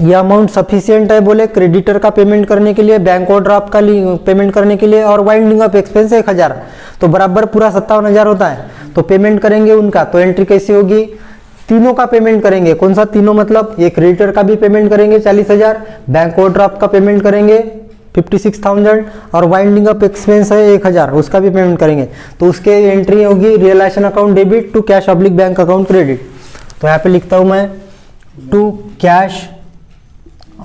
ये अमाउंट सफिशिएंट है बोले क्रेडिटर का पेमेंट करने के लिए, बैंक ओवरड्राफ्ट का पेमेंट करने के लिए, और वाइंडिंग अप एक्सपेंस 1000, तो बराबर पूरा 57,000 होता है। तो पेमेंट करेंगे उनका, तो एंट्री कैसी होगी, तीनों का पेमेंट करेंगे। कौन सा तीनों, मतलब ये क्रेडिटर का भी पेमेंट करेंगे 40,000, बैंक ओवरड्राफ्ट का पेमेंट करेंगे 56,000, और वाइंडिंग अप एक्सपेंस है 1000, उसका भी पेमेंट करेंगे। तो उसके एंट्री होगी realisation account debit to cash oblique bank account credit. तो यहाँ पे लिखता हूँ मैं to cash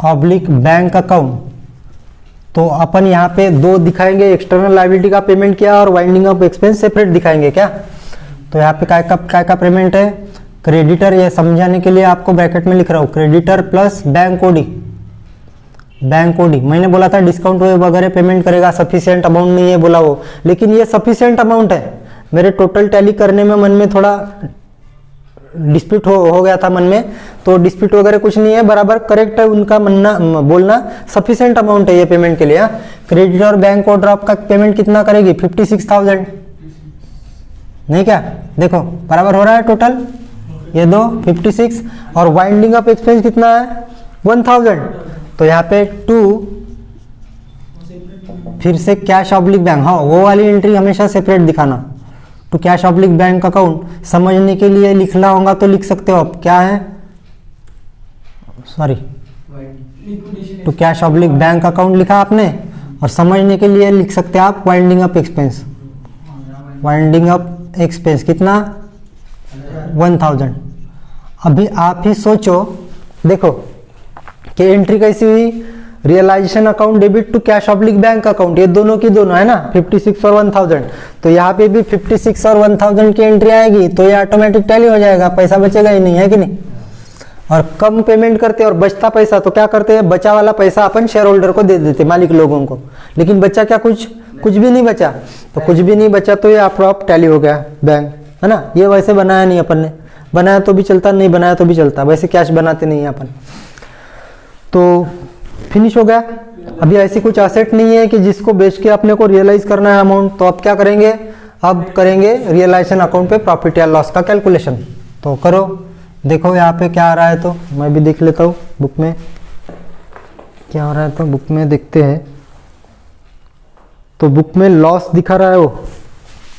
oblique bank account. तो अपन यहाँ पे 2 दिखाएंगे, एक्सटर्नल लायबिलिटी का पेमेंट किया और वाइंडिंग अप एक्सपेंस सेपरेट दिखाएंगे क्या। तो यहाँ पे काय का पेमेंट है, क्रेडिटर, ये समझाने के लिए आपको ब्रैकेट में लिख रहा हूँ, creditor plus bank OD. Bank OD मैंने बोला था डिस्काउंट वगैरह पेमेंट करेगा, सफिशिएंट अमाउंट नहीं है बोला वो, लेकिन ये सफिशिएंट अमाउंट है। मेरे टोटल टैली करने में मन में थोड़ा डिस्प्यूट हो गया था मन में, तो डिस्प्यूट वगैरह कुछ नहीं है, बराबर करेक्ट है उनका बोलना, सफिशिएंट अमाउंट है ये पेमेंट के लिए। क्रेडिट और बैंक ओवरड्राफ्ट का पेमेंट कितना करेगी, 56,000, नहीं क्या, देखो बराबर हो रहा है टोटल, ये 2 56, और वाइंडिंग अप एक्सपेंस कितना है 1000। तो यहाँ पे 2 फिर से कैश ऑब्लिक बैंक, हाँ वो वाली एंट्री हमेशा सेपरेट दिखाना, to cash oblique bank account. समझने के लिए लिखना होगा तो लिख सकते हो, आप क्या है, sorry to cash oblique bank account लिखा आपने, और समझने के लिए लिख सकते हैं आप winding up expense. Winding up expense कितना 1000। अभी आप ही सोचो, देखो कि एंट्री कैसी हुई, realisation account debit to cash oblique bank account, ये दोनों की दोनों है ना, 56 और 1000। तो यहाँ पे भी 56 और 1000 की एंट्री आएगी, तो ये ऑटोमेटिक टैली हो जाएगा, पैसा बचेगा ही नहीं, है कि नहीं। और कम पेमेंट करते और बचता पैसा, तो क्या करते हैं, बचा वाला पैसा अपन शेयर होल्डर को दे देते, मालिक लोगों को, लेकिन बचा क्या, कुछ भी नहीं बचा। तो कुछ भी नहीं बचा तो ये आप टैली हो गया बैंक, है ना। ये वैसे बनाया नहीं अपन ने, बनाया तो भी चलता, नहीं बनाया तो भी चलता, वैसे कैश बनाते नहीं है अपन। तो फिनिश हो गया। अभी ऐसी कुछ एसेट नहीं है कि जिसको बेच के अपने को रियलाइज करना है अमाउंट, तो अब क्या करेंगे, अब करेंगे रियलाइजेशन अकाउंट पे प्रॉफिट या लॉस का कैलकुलेशन। तो करो, देखो यहाँ पे क्या आ रहा है, तो मैं भी देख लेता हूँ बुक में क्या आ रहा है, तो बुक में देखते हैं। तो बुक में लॉस दिखा रहा है, वो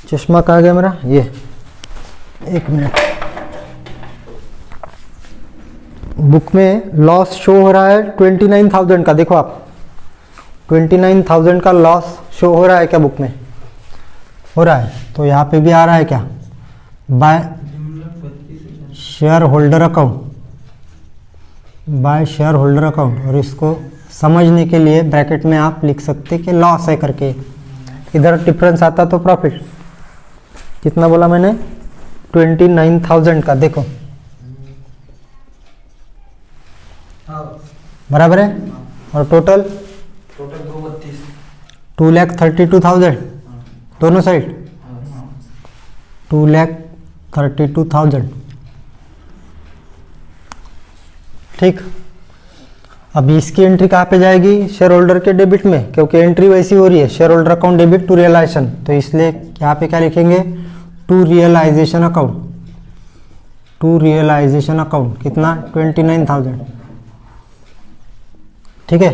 चश्मा कहाँ गया मेरा, ये 1 मिनट, बुक में लॉस शो हो रहा है 29,000 का, देखो आप 29,000 का लॉस शो हो रहा है क्या, बुक में हो रहा है। तो यहाँ पे भी आ रहा है क्या, by share holder account, by share holder account. और इसको समझने के लिए ब्रैकेट में आप लिख सकते कि लॉस है करके, इधर डिफरेंस आता तो प्रॉफिट। कितना बोला मैंने, 29,000 का, देखो बराबर है। और टोटल 2,32,000 दोनों साइड, 2,32,000, ठीक। अब इसकी एंट्री कहाँ पे जाएगी, शेयर होल्डर के डेबिट में, क्योंकि एंट्री वैसी हो रही है, share holder account debit to realisation. तो इसलिए यहाँ पे क्या लिखेंगे, to realisation account, to realisation account कितना 29,000, ठीक है।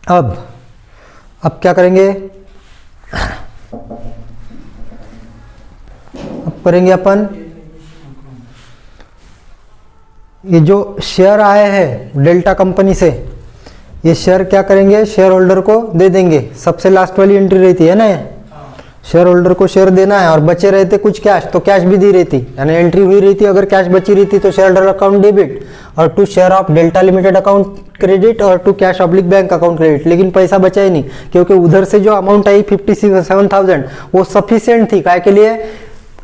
अब क्या करेंगे, अब करेंगे अपन ये जो शेयर आए हैं डेल्टा कंपनी से, ये शेयर क्या करेंगे, शेयर होल्डर को दे देंगे। सबसे लास्ट वाली एंट्री रहती है ना, शेयर होल्डर को शेयर देना है, और बचे रहते कुछ कैश, तो कैश भी दी रहती, यानी एंट्री हुई रहती, अगर कैश बची रहती तो शेयर होल्डर अकाउंट डेबिट, और to share of delta limited account credit, और to cash oblique bank account credit. लेकिन पैसा बचा ही नहीं, क्योंकि उधर से जो अमाउंट आई 57,000 वो सफिशिएंट थी, काय के लिए,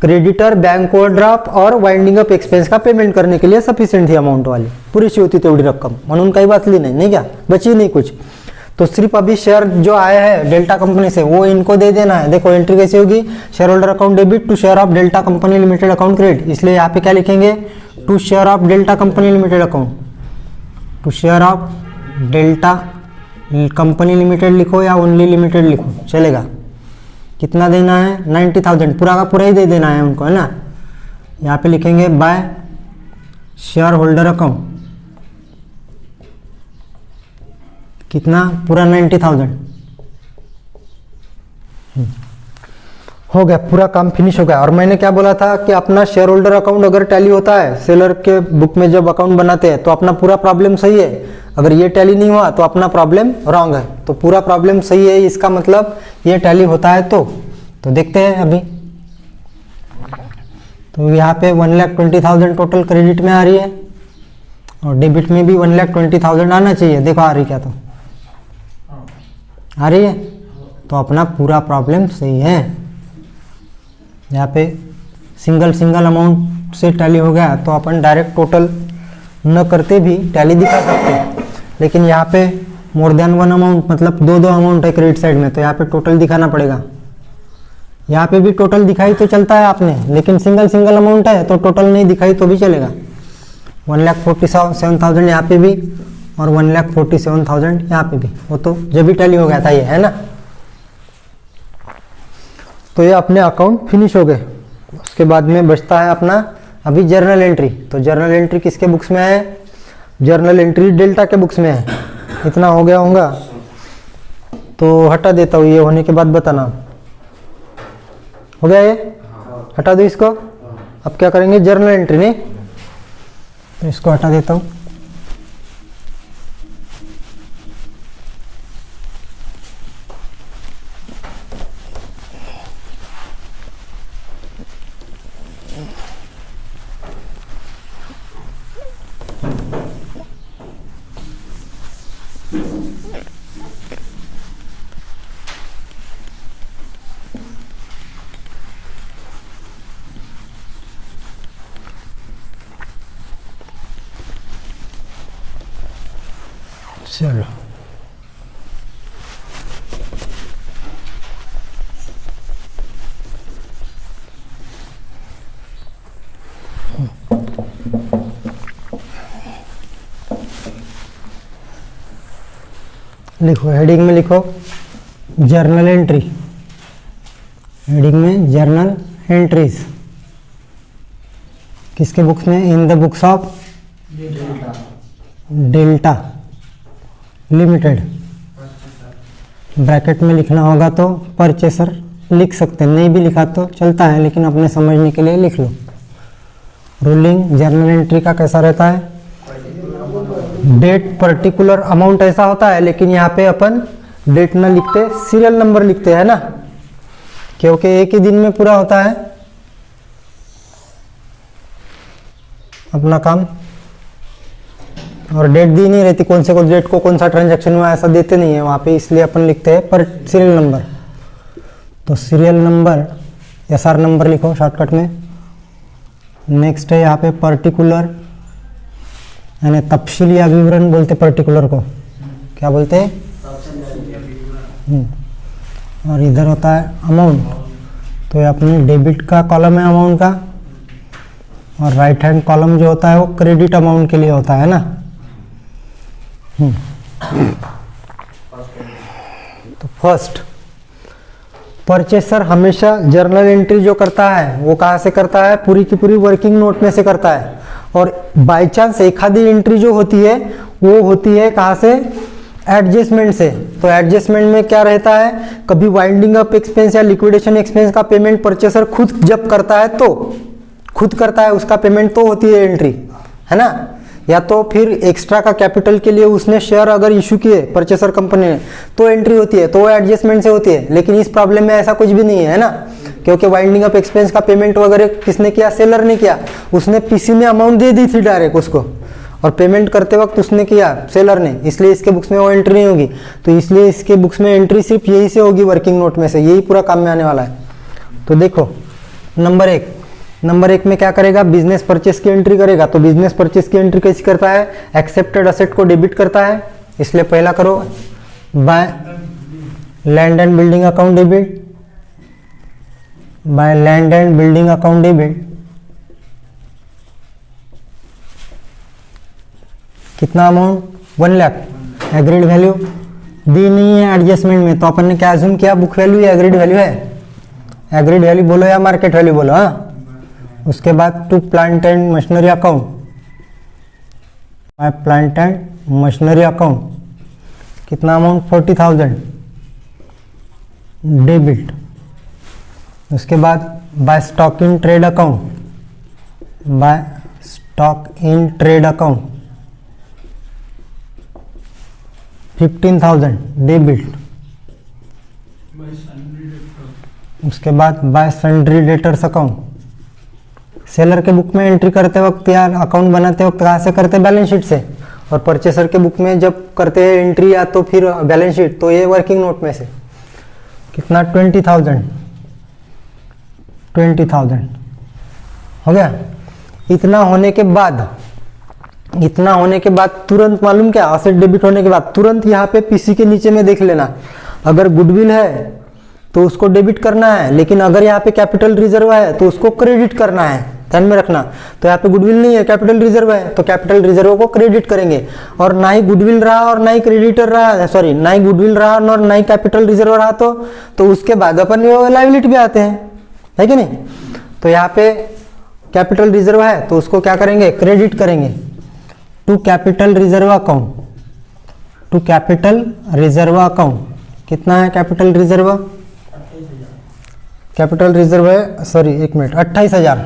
क्रेडिटर बैंक ओवरड्राफ्ट और वाइंडिंग अप एक्सपेंस का पेमेंट करने के लिए सफिशिएंट थी अमाउंट वाली, पुरेशी होती तेवढी रक्कम, म्हणून काही वाचली नाही, नहीं क्या, बची नहीं कुछ। तो सिर्फ अभी शेयर जो आया है डेल्टा कंपनी से वो इनको दे देना है। देखो एंट्री कैसी होगी, share holder account debit to share of Delta company limited account credit, इसलिए यहाँ पे क्या लिखेंगे, to share of Delta company limited account, to share of Delta company limited लिखो या ओनली लिमिटेड लिखो चलेगा। कितना देना है, 90,000, पूरा का पूरा ही दे देना है उनको, है ना। यहाँ पे लिखेंगे बाय शेयर होल्डर अकाउंट, कितना, पूरा 90,000 हो गया, पूरा काम फिनिश हो गया। और मैंने क्या बोला था कि अपना शेयर होल्डर अकाउंट अगर टैली होता है, सेलर के बुक में जब अकाउंट बनाते हैं तो अपना पूरा प्रॉब्लम सही है, अगर ये टैली नहीं हुआ तो अपना प्रॉब्लम रॉन्ग है। तो पूरा प्रॉब्लम सही है, इसका मतलब ये टैली होता है। तो देखते हैं अभी। तो यहाँ पे 1,20,000 टोटल क्रेडिट में आ रही है और डेबिट में भी 1,20,000 आना चाहिए। देखो आ रही क्या, तो आ रही है, तो अपना पूरा प्रॉब्लम सही है। यहाँ पे सिंगल अमाउंट से टैली हो गया तो अपन डायरेक्ट टोटल न करते भी टैली दिखा सकते हैं, लेकिन यहाँ पे मोर देन वन अमाउंट, मतलब दो अमाउंट है क्रेडिट साइड में, तो यहाँ पे टोटल दिखाना पड़ेगा। यहाँ पे भी टोटल दिखाई तो चलता है आपने, लेकिन सिंगल अमाउंट है तो टोटल नहीं दिखाई तो भी चलेगा। 1,47,000 यहाँ पे भी और 1,47,000 यहाँ पे भी, वो तो जब भी टैली हो गया था ये, है ना। तो ये अपने अकाउंट फिनिश हो गए। उसके बाद में बचता है अपना अभी जर्नल एंट्री। तो जर्नल एंट्री किसके बुक्स में है, जर्नल एंट्री डेल्टा के बुक्स में है। इतना हो गया होगा तो हटा देता हूँ, ये होने के बाद बताना। हो गया ये, हटा दो इसको। अब क्या करेंगे, जर्नल एंट्री, नहीं तो इसको हटा देता हूँ। चलो लिखो, हेडिंग में लिखो जर्नल एंट्री, हेडिंग में जर्नल एंट्रीज किसके बुक्स में, in the books of delta limited. Bracket में लिखना होगा तो परचेसर लिख सकते हैं, नहीं भी लिखा तो चलता है, लेकिन अपने समझने के लिए लिख लो। रूलिंग जर्नल एंट्री का कैसा रहता है, डेट पर्टिकुलर अमाउंट ऐसा होता है, लेकिन यहाँ पे अपन डेट न लिखते, सीरियल नंबर लिखते हैं ना, क्योंकि एक ही दिन में पूरा होता है अपना काम, और डेट दी नहीं रहती, कौन से को डेट को कौन सा ट्रांजैक्शन हुआ ऐसा देते नहीं है वहाँ पे, इसलिए अपन लिखते हैं पर सीरियल नंबर। तो सीरियल नंबर SR नंबर लिखो शॉर्टकट में। नेक्स्ट है यहाँ पे पर्टिकुलर, यानी तफसीली या विवरण बोलते पर्टिकुलर को, क्या बोलते हैं, और इधर होता है अमाउंट, तो ये अपने डेबिट का कॉलम है अमाउंट का, और राइट हैंड कॉलम जो होता है वो क्रेडिट अमाउंट के लिए होता है ना। तो फर्स्ट, परचेसर हमेशा जर्नल एंट्री जो करता है वो कहाँ से करता है, पूरी की पूरी वर्किंग नोट में से करता है, और बाय चांस एक आधी एंट्री जो होती है वो होती है कहाँ से, एडजस्टमेंट से। तो एडजस्टमेंट में क्या रहता है, कभी वाइंडिंग अप एक्सपेंस या लिक्विडेशन एक्सपेंस का पेमेंट परचेसर खुद जब करता है तो खुद करता है, उसका पेमेंट तो होती है एंट्री, है ना। या तो फिर एक्स्ट्रा का कैपिटल के लिए उसने शेयर अगर इशू किए परचेसर कंपनी ने तो एंट्री होती है, तो वो एडजस्टमेंट से होती है। लेकिन इस प्रॉब्लम में ऐसा कुछ भी नहीं है ना, क्योंकि वाइंडिंग अप एक्सपेंस का पेमेंट वगैरह किसने किया, सेलर ने किया, उसने पीसी में अमाउंट दे दी थी डायरेक्ट उसको, और पेमेंट करते वक्त उसने किया सेलर ने, इसलिए इसके बुक्स में वो एंट्री नहीं होगी। तो इसलिए इसके बुक्स में एंट्री सिर्फ यही से होगी, वर्किंग नोट में से, यही पूरा काम में आने वाला है। तो देखो नंबर एक में क्या करेगा, बिजनेस परचेस की एंट्री करेगा। तो बिजनेस परचेस की एंट्री कैसी करता है, एक्सेप्टेड असेट को डेबिट करता है, इसलिए पहला करो by land and building account debit, by land and building account debit कितना अमाउंट 1 लाख। एग्रीड वैल्यू दी नहीं है एडजस्टमेंट में, तो अपन ने क्या अज्यूम किया, बुक वैल्यू या एग्रीड वैल्यू है। एग्रीड वैल्यू बोलो या मार्केट वैल्यू बोलो। हाँ, उसके बाद to plant and machinery account, by plant and machinery account कितना अमाउंट 40,000 डेबिट। उसके बाद by stock in trade account, by stock in trade account 15,000 debit. उसके बाद by sundry debtors account, seller के बुक में एंट्री करते वक्त या अकाउंट बनाते वक्त कहाँ से करते हैं, बैलेंस शीट से, और परचेसर के बुक में जब करते हैं एंट्री या तो फिर बैलेंस शीट, तो ये वर्किंग नोट में से कितना 20,000 हो गया। इतना होने के बाद तुरंत मालूम क्या, असेट डेबिट होने के बाद तुरंत यहाँ पे पीसी के नीचे में देख लेना, अगर गुडविल है तो उसको डेबिट करना है, लेकिन अगर यहाँ पे कैपिटल रिजर्व है तो उसको क्रेडिट करना है, ध्यान में रखना। तो यहाँ पे गुडविल नहीं है, कैपिटल रिजर्व है, तो कैपिटल रिजर्व को क्रेडिट करेंगे, और ना ही गुडविल रहा और ना ही क्रेडिटर रहा, सॉरी ना ही गुडविल रहा और ना ही कैपिटल रिजर्व रहा, तो उसके बाद अपन लायबिलिटी भी आते हैं, है कि नहीं। तो यहाँ पे कैपिटल रिजर्व है तो उसको क्या करेंगे, क्रेडिट करेंगे to capital reserve account, to capital reserve account. कितना है कैपिटल रिजर्व, कैपिटल रिजर्व है, सॉरी एक मिनट, 28,000।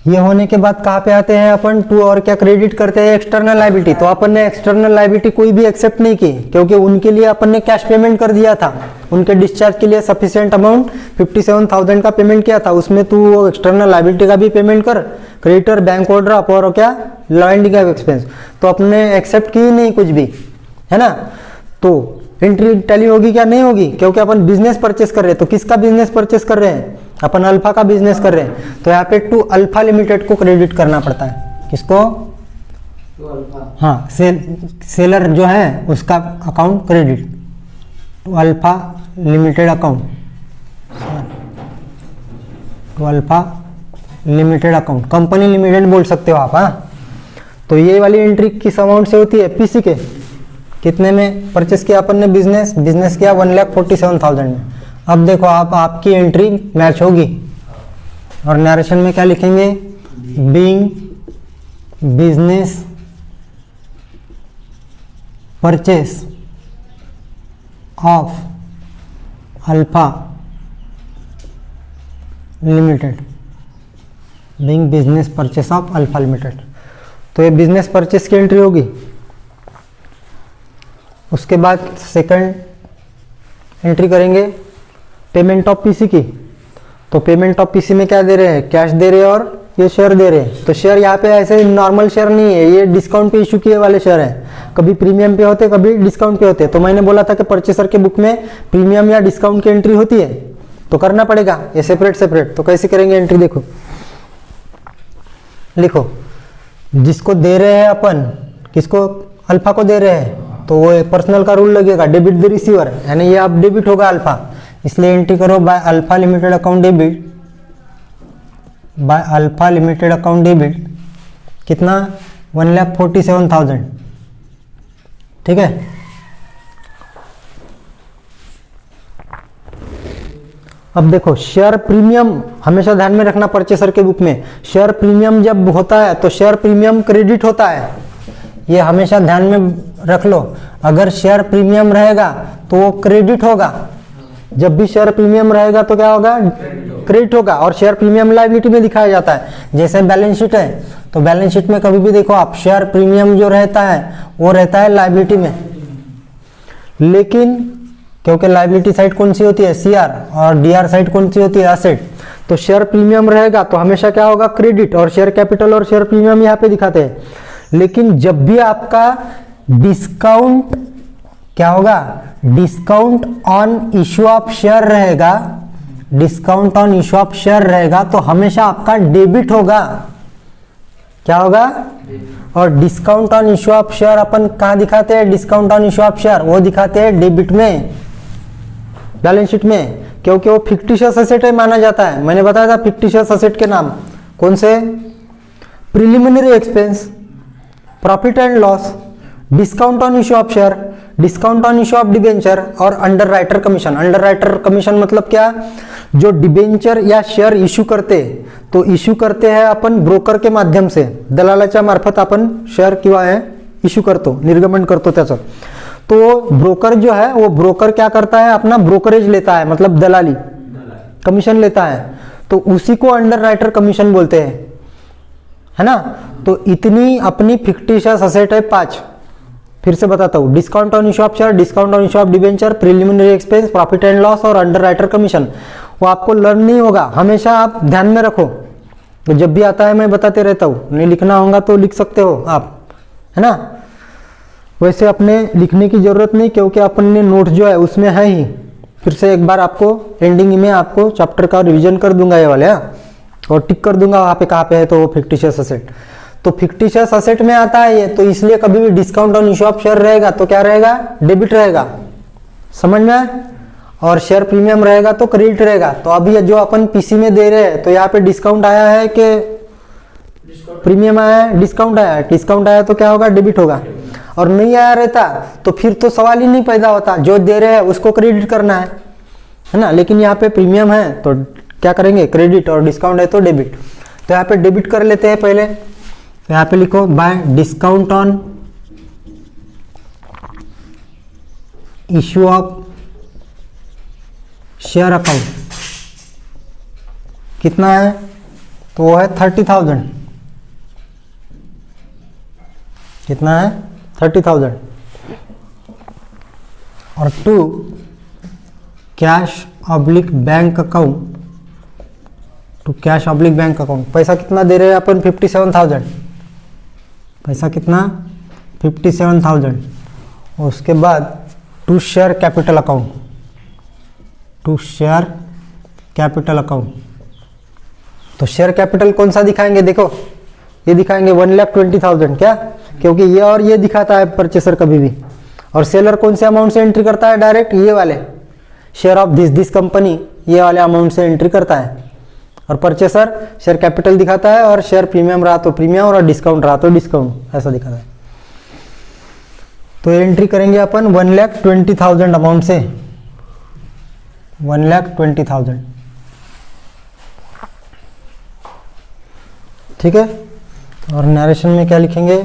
ये होने के बाद कहाँ पे आते हैं अपन, टू और क्या क्रेडिट करते हैं, एक्सटर्नल लायबिलिटी। तो अपन ने एक्सटर्नल लायबिलिटी कोई भी एक्सेप्ट नहीं की, क्योंकि उनके लिए अपन ने कैश पेमेंट कर दिया था, उनके डिस्चार्ज के लिए सफिशिएंट अमाउंट 57,000 का पेमेंट किया था, उसमें तू एक्सटर्नल लायबिलिटी का भी पेमेंट कर, क्रेडिटर बैंक ओवरड्राफ्ट और क्या लॉयबिलिटी का एक्सपेंस, तो अपने एक्सेप्ट की नहीं कुछ भी, है ना। तो एंट्री टैली होगी क्या, नहीं होगी, क्योंकि अपन बिजनेस परचेस कर रहे हैं। तो किसका बिजनेस परचेस कर रहे हैं, अपन अल्फा का बिजनेस कर रहे हैं, तो यहाँ पे टू अल्फा लिमिटेड को क्रेडिट करना पड़ता है। किसको, तो अल्फा, हाँ सेलर जो है उसका account credit to Alpha Limited account, to Alpha Limited account, company limited बोल सकते हो आप। हाँ, तो ये वाली एंट्री किस अमाउंट से होती है, पीसी के कितने में परचेस किया अपन ने, बिजनेस किया 1,47,000 में। अब देखो आप, आपकी एंट्री मैच होगी, और नरेशन में क्या लिखेंगे, being business purchase of alpha limited, being business purchase of alpha limited. तो ये बिजनेस परचेस की एंट्री होगी। उसके बाद सेकंड एंट्री करेंगे पेमेंट ऑफ पीसी की। तो पेमेंट ऑफ पीसी में क्या दे रहे हैं, कैश दे रहे हैं और ये शेयर दे रहे हैं। तो शेयर यहाँ पे ऐसे नॉर्मल शेयर नहीं है, ये डिस्काउंट पे इशू किए वाले शेयर हैं, कभी प्रीमियम पे होते कभी डिस्काउंट पे होते। तो मैंने बोला था कि परचेसर के बुक में प्रीमियम या डिस्काउंट की एंट्री होती है, तो करना पड़ेगा ये सेपरेट। तो कैसे करेंगे एंट्री, देखो लिखो, जिसको दे रहे हैं अपन, किसको, अल्फा को दे रहे हैं, तो वो पर्सनल का रूल लगेगा, डेबिट द रिसीवर, यानी ये अब डेबिट होगा अल्फा, इसलिए एंट्री करो by alpha Limited account debit, by alpha Limited account debit कितना 1,47,000, ठीक है। अब देखो शेयर प्रीमियम हमेशा ध्यान में रखना, परचेसर के बुक में शेयर प्रीमियम जब होता है तो शेयर प्रीमियम क्रेडिट होता है, ये हमेशा ध्यान में रख लो। अगर शेयर प्रीमियम रहेगा तो वो क्रेडिट होगा, जब भी शेयर प्रीमियम रहेगा तो क्या होगा, क्रेडिट होगा। और शेयर प्रीमियम लायबिलिटी में दिखाया जाता है, जैसे बैलेंस शीट है, तो बैलेंस शीट में कभी भी देखो आप, शेयर प्रीमियम जो रहता है वो रहता है लायबिलिटी में, लेकिन क्योंकि लायबिलिटी साइड कौन सी होती है, सीआर, और डीआर साइड कौन सी होती है, एसेट। तो शेयर प्रीमियम रहेगा तो हमेशा क्या होगा, क्रेडिट, और शेयर कैपिटल और शेयर प्रीमियम यहाँ पे दिखाते हैं। लेकिन जब भी आपका डिस्काउंट क्या होगा, discount on issue of share रहेगा, discount on issue of share रहेगा, तो हमेशा आपका डेबिट होगा, क्या होगा? और discount on issue of share अपन कहाँ दिखाते हैं? Discount on issue of share वो दिखाते हैं डेबिट में, बैलेंस शीट में, क्योंकि वो फिक्टिशियस एसेट है माना जाता है। मैंने बताया था फिक्टिशियस एसेट के नाम कौन से? Preliminary expense, profit and loss, discount on issue of share, discount on issue of debenture और underwriter commission. Underwriter commission मतलब क्या? जो डिबेंचर या शेयर इश्यू करते, तो इश्यू करते हैं अपन ब्रोकर के माध्यम से, दलालाच्या मार्फत आपण शेअर किंवा आहे इश्यू करतो, निर्गमन करतो त्याचं। तो ब्रोकर जो है वो ब्रोकर क्या करता है? अपना ब्रोकरेज लेता है, मतलब दलाली कमीशन लेता है, तो उसी को अंडर राइटर कमीशन बोलते हैं, है ना। तो इतनी अपनी फिक्टिशियस असेट है 5। फिर से बताता हूँ, discount on issue of share, discount on issue of debenture, preliminary expense, profit and loss और अंडर राइटर कमीशन। वो आपको लर्न नहीं होगा, हमेशा आप ध्यान में रखो। तो जब भी आता है मैं बताते रहता हूँ, नहीं लिखना होगा तो लिख सकते हो आप, है ना। वैसे अपने लिखने की जरूरत नहीं, क्योंकि अपन ने नोट जो है उसमें है ही। फिर से एक बार आपको एंडिंग में आपको चैप्टर का रिवीजन कर दूंगा ये वाले, और टिक कर दूंगा वहाँ पे कहाँ पे है तो वो फिक्टिशियस असेट। तो फिक्टिशियस असेट में आता है ये, तो इसलिए कभी भी discount on issue of share रहेगा तो क्या रहेगा? डेबिट रहेगा, समझ में आए? और शेयर प्रीमियम रहेगा तो क्रेडिट रहेगा। तो अभी जो अपन पीसी में दे रहे हैं, तो यहाँ पे डिस्काउंट आया है कि प्रीमियम आया है? डिस्काउंट आया है। डिस्काउंट आया तो क्या होगा? डेबिट होगा। और नहीं आया रहता तो फिर तो सवाल ही नहीं पैदा होता, जो दे रहे हैं उसको क्रेडिट करना है ना। लेकिन यहाँ पे प्रीमियम है तो क्या करेंगे? क्रेडिट, और डिस्काउंट है तो डेबिट। तो यहाँ पे डेबिट कर लेते हैं पहले। तो यहाँ पे लिखो bye discount on issue of share account कितना है? तो वो है 30,000। कितना है? 30,000। और to cash oblique bank account, to cash oblique bank account पैसा कितना दे रहे हैं अपन? 57,000। पैसा कितना? 57,000। और उसके बाद to share capital account, to share capital account. तो शेयर कैपिटल कौन सा दिखाएंगे? देखो ये दिखाएंगे 1,20,000। क्या? क्योंकि ये और ये दिखाता है परचेसर कभी भी। और सेलर कौन से अमाउंट से एंट्री करता है? डायरेक्ट ये वाले शेयर ऑफ दिस कंपनी, ये वाले अमाउंट से एंट्री करता है। और परचेसर शेयर कैपिटल दिखाता है, और शेयर प्रीमियम रहा तो प्रीमियम, और डिस्काउंट रहा तो डिस्काउंट, ऐसा दिखाता है। तो एंट्री करेंगे अपन 1,20,000 अमाउंट से, 1,20,000। ठीक है। और नरेशन में क्या लिखेंगे?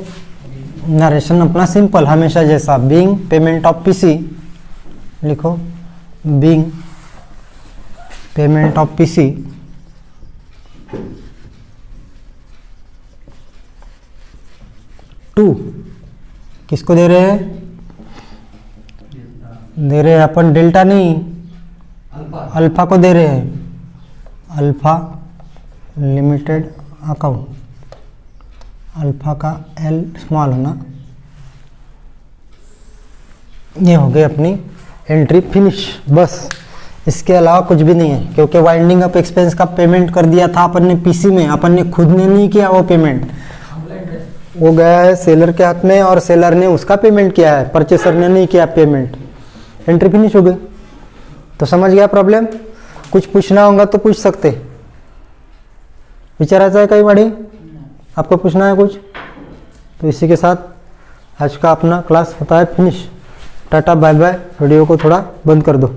नरेशन अपना सिंपल हमेशा जैसा, बीइंग पेमेंट ऑफ पीसी लिखो, being payment of PC to, किसको दे रहे हैं? दे रहे हैं अपन डेल्टा नहीं, अल्फा को दे रहे हैं। अल्फा लिमिटेड अकाउंट, अल्फा का एल स्मॉल होना। ये हो गई अपनी एंट्री फिनिश, बस इसके अलावा कुछ भी नहीं है। क्योंकि वाइंडिंग अप एक्सपेंस का पेमेंट कर दिया था अपन ने पीसी में, अपन ने खुद ने नहीं किया वो पेमेंट, वो गया है सेलर के हाथ में, और सेलर ने उसका पेमेंट किया है, परचेसर ने नहीं किया पेमेंट। एंट्री फिनिश हो गई। तो समझ गया प्रॉब्लम? कुछ पूछना होगा तो पूछ सकते, विचारायचं आहे काही माड़ी? आपको पूछना है कुछ? तो इसी के साथ आज का अपना क्लास होता है finish. Tata bye bye. Video को थोड़ा बंद कर दो।